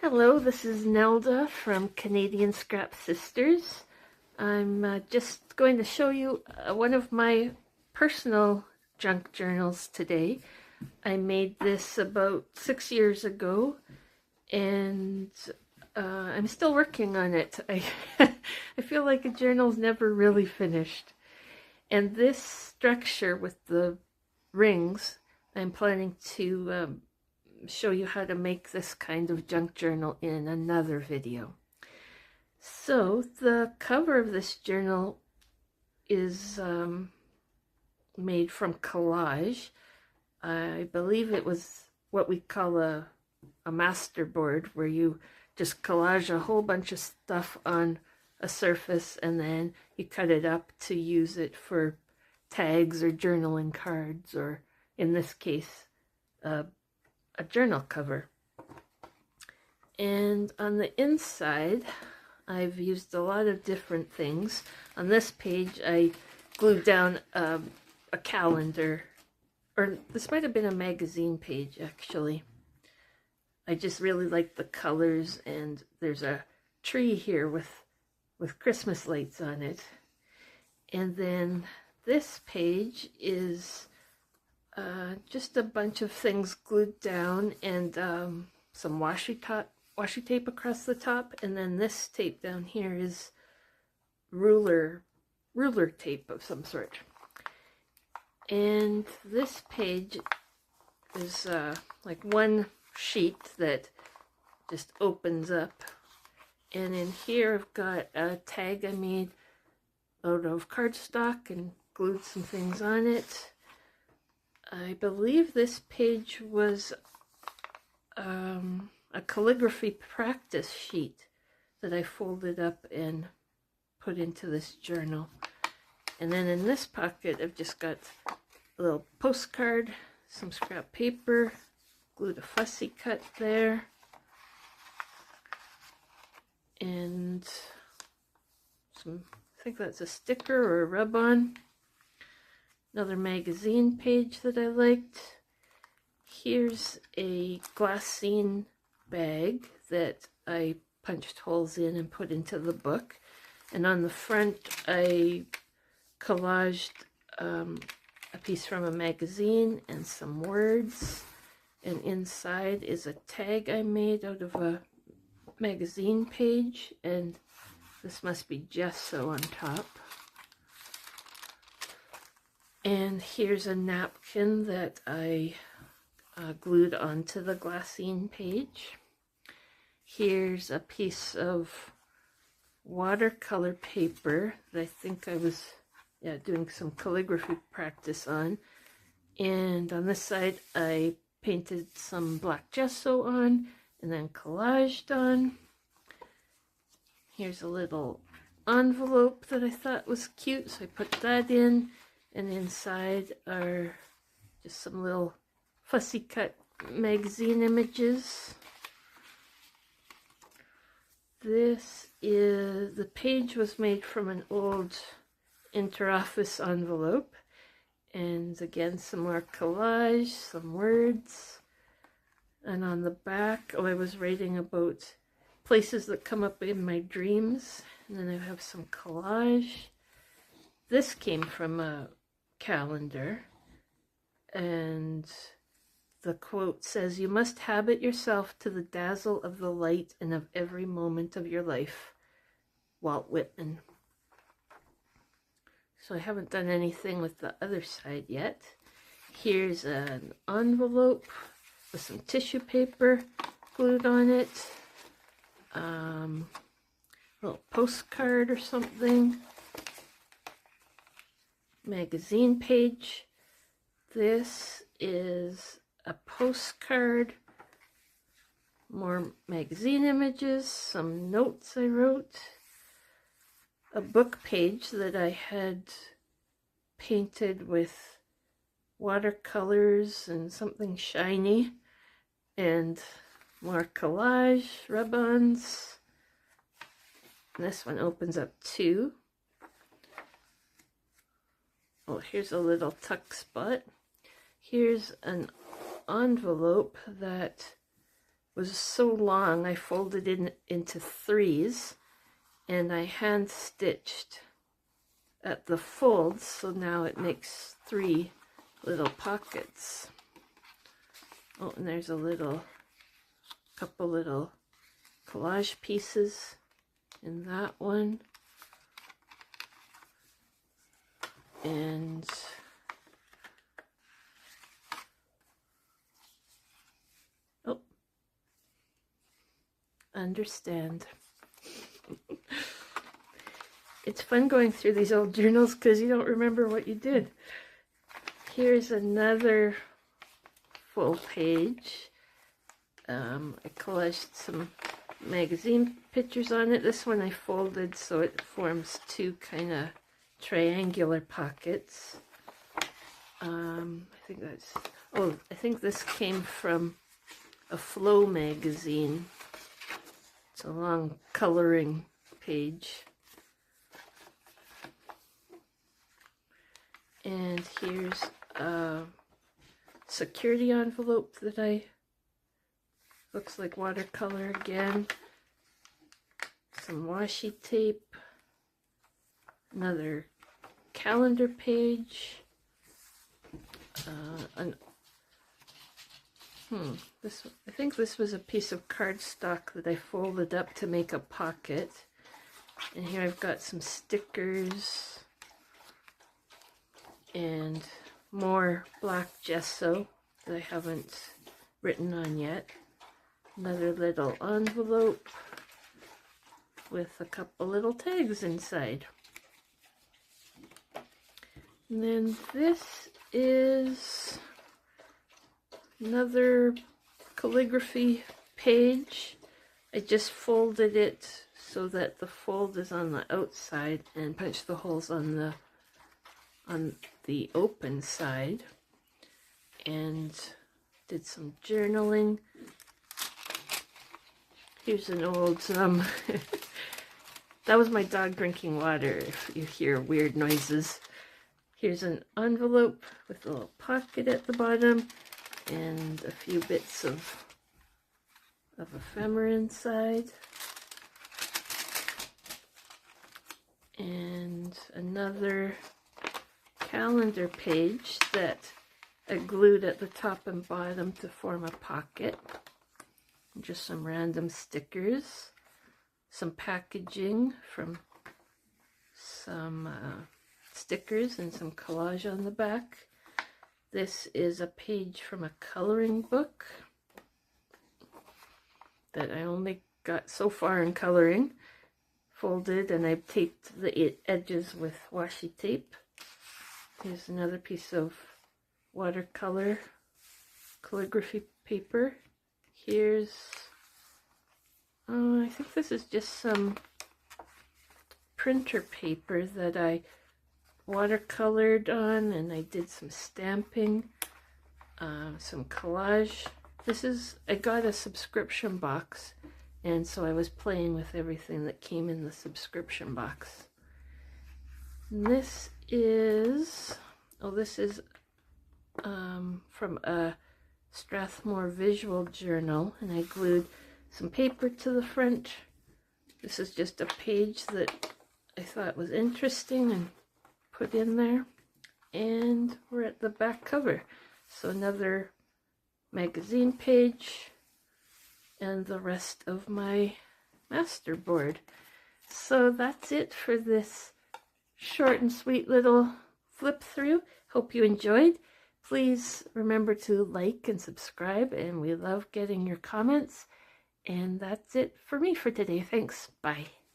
Hello, this is Nelda from Canadian Scrap Sisters. I'm just going to show you one of my personal junk journals today. I made this about 6 years ago and I'm still working on it. I feel like a journal's never really finished. And this structure with the rings, I'm planning to show you how to make this kind of junk journal in another video. So the cover of this journal is made from collage. I believe it was what we call a masterboard, where you just collage a whole bunch of stuff on a surface and then you cut it up to use it for tags or journaling cards, or in this case a journal cover. And on the inside I've used a lot of different things. On this page I glued down a calendar, or this might have been a magazine page actually. I just really like the colors, and there's a tree here with Christmas lights on it. And then this page is just a bunch of things glued down, and some washi tape across the top, and then this tape down here is ruler tape of some sort. And this page is like one sheet that just opens up, and in here I've got a tag I made out of cardstock and glued some things on it. I believe this page was a calligraphy practice sheet that I folded up and put into this journal. And then in this pocket I've just got a little postcard, some scrap paper, glued a fussy cut there, and some, I think that's a sticker or a rub-on. Another magazine page that I liked. Here's a glassine bag that I punched holes in and put into the book. And on the front I collaged a piece from a magazine and some words. And inside is a tag I made out of a magazine page, and this must be gesso on top. And here's a napkin that I glued onto the glassine page. Here's a piece of watercolor paper that I think I was doing some calligraphy practice on. And on this side I painted some black gesso on and then collaged on. Here's a little envelope that I thought was cute, so I put that in. And inside are just some little fussy cut magazine images. This is, the page was made from an old interoffice envelope. And again, some more collage, some words. And on the back, I was writing about places that come up in my dreams. And then I have some collage. This came from a calendar, and the quote says, "You must habit yourself to the dazzle of the light and of every moment of your life." Walt Whitman. So I haven't done anything with the other side yet. Here's an envelope with some tissue paper glued on it. A little postcard or something. Magazine page. This is a postcard, more magazine images, some notes I wrote, a book page that I had painted with watercolors and something shiny, and more collage, rub-ons. This one opens up too. Oh, here's a little tuck spot. Here's an envelope that was so long I folded it into threes, and I hand stitched at the folds, so now it makes 3 little pockets. Oh, and there's a couple little collage pieces in that one. And oh, understand. It's fun going through these old journals because you don't remember what you did. Here's another full page. I collaged some magazine pictures on it. This one I folded so it forms 2 kind of triangular pockets. I think this came from a Flow magazine. It's a long coloring page. And here's a security envelope that looks like watercolor again. Some washi tape. Another calendar page. I think this was a piece of cardstock that I folded up to make a pocket. And here I've got some stickers and more black gesso that I haven't written on yet. Another little envelope with a couple little tags inside. And then this is another calligraphy page. I just folded it so that the fold is on the outside and punched the holes on the open side, and did some journaling. Here's an old that was my dog drinking water if you hear weird noises. Here's an envelope with a little pocket at the bottom and a few bits of ephemera inside. And another calendar page that I glued at the top and bottom to form a pocket. Just some random stickers, some packaging from some stickers and some collage on the back. This is a page from a coloring book that I only got so far in coloring. Folded, and I've taped the edges with washi tape. Here's another piece of watercolor calligraphy paper. Here's, I think this is just some printer paper that I watercolored on, and I did some stamping, some collage. I got a subscription box, and so I was playing with everything that came in the subscription box. And this is from a Strathmore visual journal, and I glued some paper to the front. This is just a page that I thought was interesting and put in there. And we're at the back cover. So another magazine page and the rest of my masterboard. So that's it for this short and sweet little flip through. Hope you enjoyed. Please remember to like and subscribe, and we love getting your comments. And that's it for me for today. Thanks. Bye.